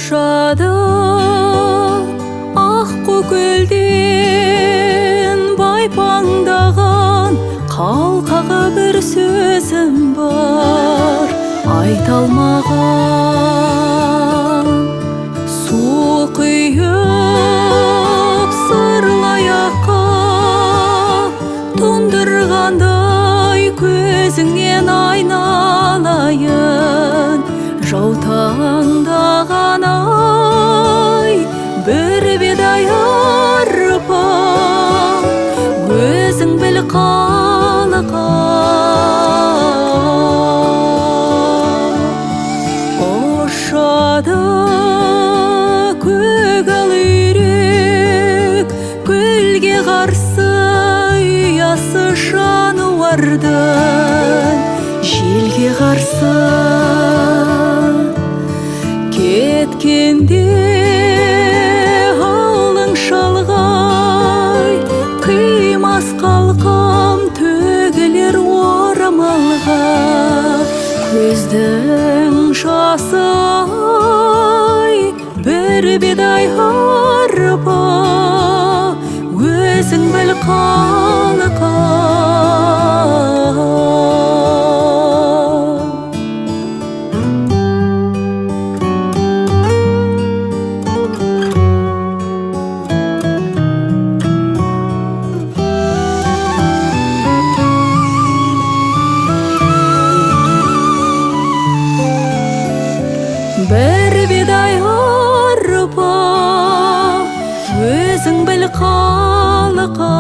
Ошады аққу көлден байпаңдаған қалқаға бір сөзім бар айта алмаған. Су құйып сырлаяққа тұндырғандай көзіңнен айналайын. Жаутаңдаған ай бір бидай арпа өзің біл қалаға. Ошады көгал үйрек көлге қарсы ұясы жануардың желге қарсы кеткенде ауылың шалғай қимас қалқам төгілер орамалға. Көздің жасы ай бір бидай арпа өзің біл қалаға. Бір бидай арпа өзің біл қалаға.